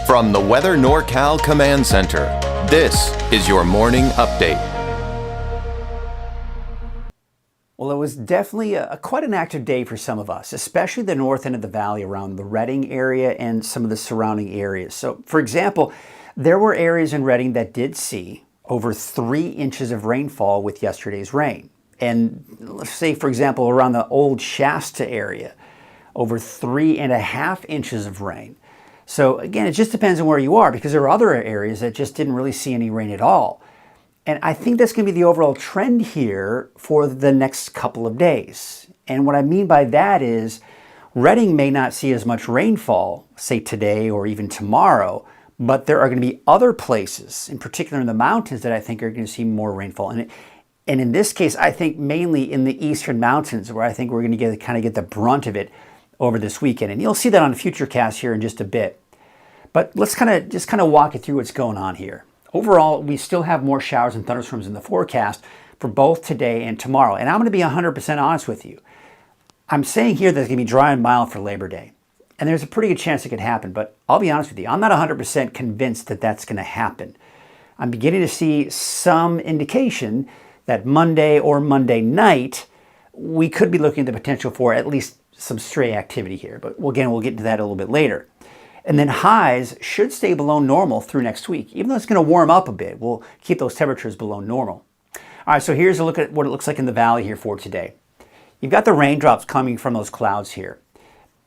From the Weather NorCal Command Center, this is your morning update. Well, it was definitely quite an active day for some of us, especially the north end of the valley around the Redding area and some of the surrounding areas. So, for example, there were areas in Redding that did see over 3 inches of rainfall with yesterday's rain. And let's say, for example, around the old Shasta area, over 3.5 inches of rain. So again, it just depends on where you are, because there are other areas that just didn't really see any rain at all. And I think that's going to be the overall trend here for the next couple of days. And what I mean by that is Redding may not see as much rainfall, say today or even tomorrow, but there are going to be other places, in particular in the mountains, that I think are going to see more rainfall. And in this case, I think mainly in the eastern mountains, where I think we're going to get the brunt of it over this weekend. And you'll see that on Futurecast here in just a bit. But let's just walk you through what's going on here. Overall, we still have more showers and thunderstorms in the forecast for both today and tomorrow. And I'm going to be 100% honest with you. I'm saying here that it's going to be dry and mild for Labor Day. And there's a pretty good chance it could happen. But I'll be honest with you, I'm not 100% convinced that that's going to happen. I'm beginning to see some indication that Monday or Monday night, we could be looking at the potential for at least some stray activity here. But again, we'll get into that a little bit later. And then highs should stay below normal through next week. Even though it's going to warm up a bit, we'll keep those temperatures below normal. All right, so here's a look at what it looks like in the valley here for today. You've got the raindrops coming from those clouds here.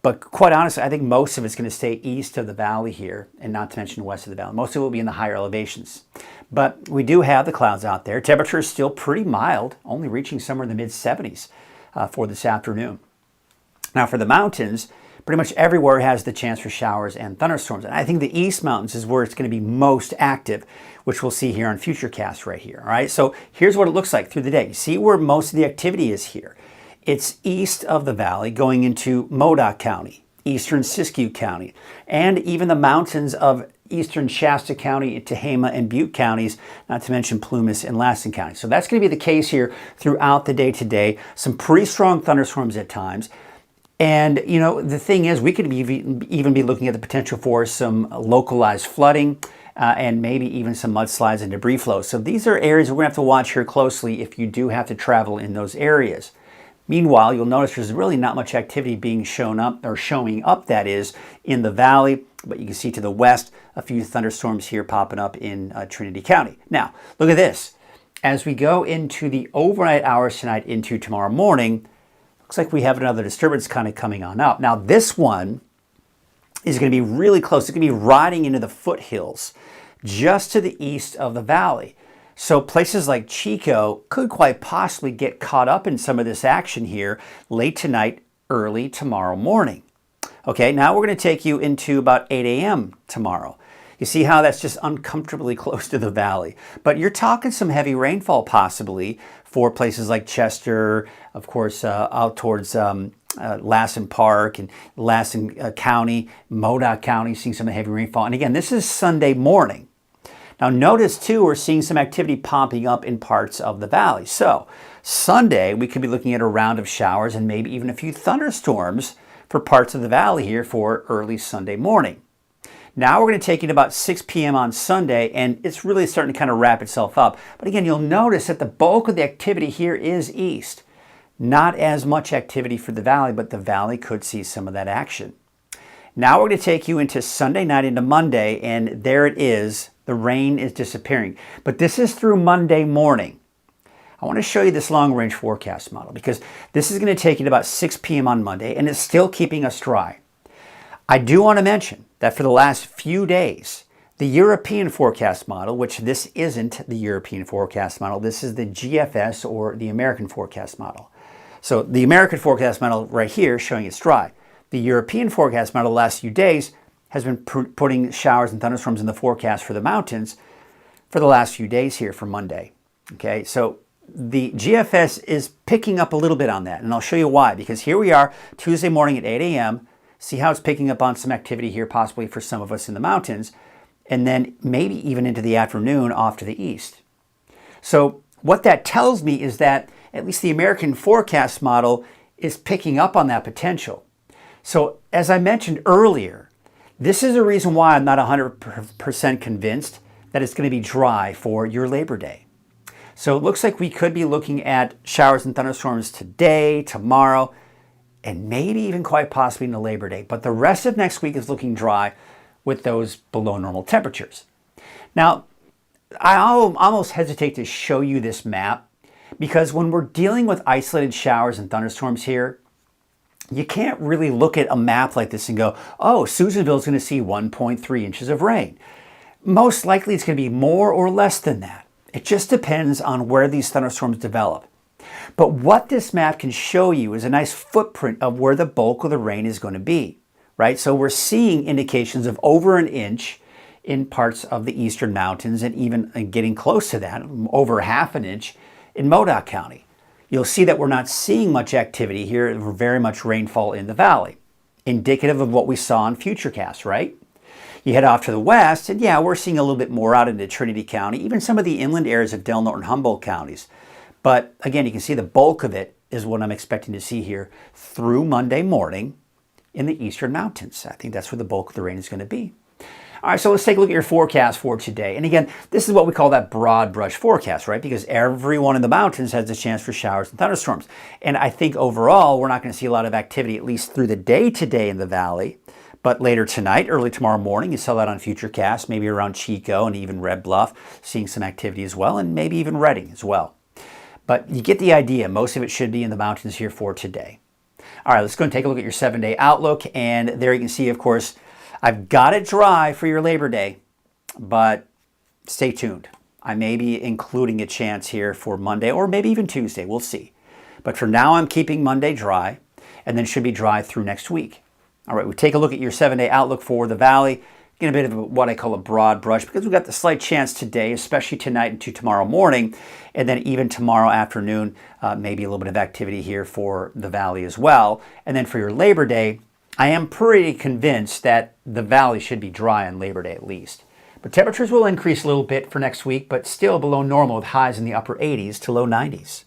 But quite honestly, I think most of it's going to stay east of the valley here, and not to mention west of the valley. Most of it will be in the higher elevations. But we do have the clouds out there. Temperature is still pretty mild, only reaching somewhere in the mid-70s for this afternoon. Now for the mountains, pretty much everywhere has the chance for showers and thunderstorms. And I think the East Mountains is where it's going to be most active, which we'll see here on Futurecast right here. All right, so here's what it looks like through the day. You see where most of the activity is here. It's east of the valley going into Modoc County, eastern Siskiyou County, and even the mountains of eastern Shasta County, Tehama, and Butte counties, not to mention Plumas and Lassen County. So that's going to be the case here throughout the day today. Some pretty strong thunderstorms at times. And, you know, the thing is, we could even be looking at the potential for some localized flooding and maybe even some mudslides and debris flows. So these are areas we're going to have to watch here closely if you do have to travel in those areas. Meanwhile, you'll notice there's really not much activity being showing up, that is, in the valley. But you can see to the west, a few thunderstorms here popping up in Trinity County. Now, look at this. As we go into the overnight hours tonight into tomorrow morning, looks like we have another disturbance kind of coming on up. Now, this one is going to be really close. It's going to be riding into the foothills just to the east of the valley. So places like Chico could quite possibly get caught up in some of this action here late tonight, early tomorrow morning. Okay, now we're going to take you into about 8 a.m. tomorrow. You see how that's just uncomfortably close to the valley. But you're talking some heavy rainfall possibly for places like Chester, of course, out towards Lassen Park and Lassen County, Modoc County, seeing some heavy rainfall. And again, this is Sunday morning. Now notice too, we're seeing some activity popping up in parts of the valley. So Sunday, we could be looking at a round of showers and maybe even a few thunderstorms for parts of the valley here for early Sunday morning. Now we're going to take it to about 6 p.m. on Sunday, and it's really starting to kind of wrap itself up. But again, you'll notice that the bulk of the activity here is east. Not as much activity for the valley, but the valley could see some of that action. Now we're going to take you into Sunday night into Monday, and there it is. The rain is disappearing. But this is through Monday morning. I want to show you this long-range forecast model because this is going to take you to about 6 p.m. on Monday, and it's still keeping us dry. I do want to mention that for the last few days, the European forecast model, which this isn't the European forecast model, this is the GFS or the American forecast model. So the American forecast model right here showing it's dry. The European forecast model the last few days has been putting showers and thunderstorms in the forecast for the mountains for the last few days here for Monday. Okay, so the GFS is picking up a little bit on that, and I'll show you why. Because here we are Tuesday morning at 8 a.m. See how it's picking up on some activity here, possibly for some of us in the mountains, and then maybe even into the afternoon off to the east. So what that tells me is that at least the American forecast model is picking up on that potential. So as I mentioned earlier, This is the reason why I'm not 100% convinced that it's going to be dry for your Labor Day. So it looks like we could be looking at showers and thunderstorms today, tomorrow, and maybe even quite possibly into Labor Day. But the rest of next week is looking dry with those below normal temperatures. Now, I almost hesitate to show you this map because when we're dealing with isolated showers and thunderstorms here, you can't really look at a map like this and go, oh, Susanville's going to see 1.3 inches of rain. Most likely it's going to be more or less than that. It just depends on where these thunderstorms develop. But what this map can show you is a nice footprint of where the bulk of the rain is going to be, right? So we're seeing indications of over an inch in parts of the eastern mountains and even getting close to that, over half an inch in Modoc County. You'll see that we're not seeing much activity here, very much rainfall in the valley, indicative of what we saw in Futurecast, right? You head off to the west, and yeah, we're seeing a little bit more out into Trinity County, even some of the inland areas of Del Norte and Humboldt counties. But again, you can see the bulk of it is what I'm expecting to see here through Monday morning in the eastern mountains. I think that's where the bulk of the rain is going to be. All right, so let's take a look at your forecast for today. And again, this is what we call that broad brush forecast, right? Because everyone in the mountains has a chance for showers and thunderstorms. And I think overall, we're not going to see a lot of activity, at least through the day today in the valley. But later tonight, early tomorrow morning, you saw that on Futurecast, maybe around Chico and even Red Bluff, seeing some activity as well, and maybe even Redding as well. But you get the idea. Most of it should be in the mountains here for today. All right, let's go and take a look at your 7-day outlook. And there you can see, of course, I've got it dry for your Labor Day, but stay tuned. I may be including a chance here for Monday or maybe even Tuesday. We'll see. But for now, I'm keeping Monday dry and then should be dry through next week. All right, we take a look at your 7-day outlook for the valley. Get a bit of what I call a broad brush because we've got the slight chance today, especially tonight into tomorrow morning, and then even tomorrow afternoon, maybe a little bit of activity here for the valley as well. And then for your Labor Day, I am pretty convinced that the valley should be dry on Labor Day at least. But temperatures will increase a little bit for next week, but still below normal with highs in the upper 80s to low 90s.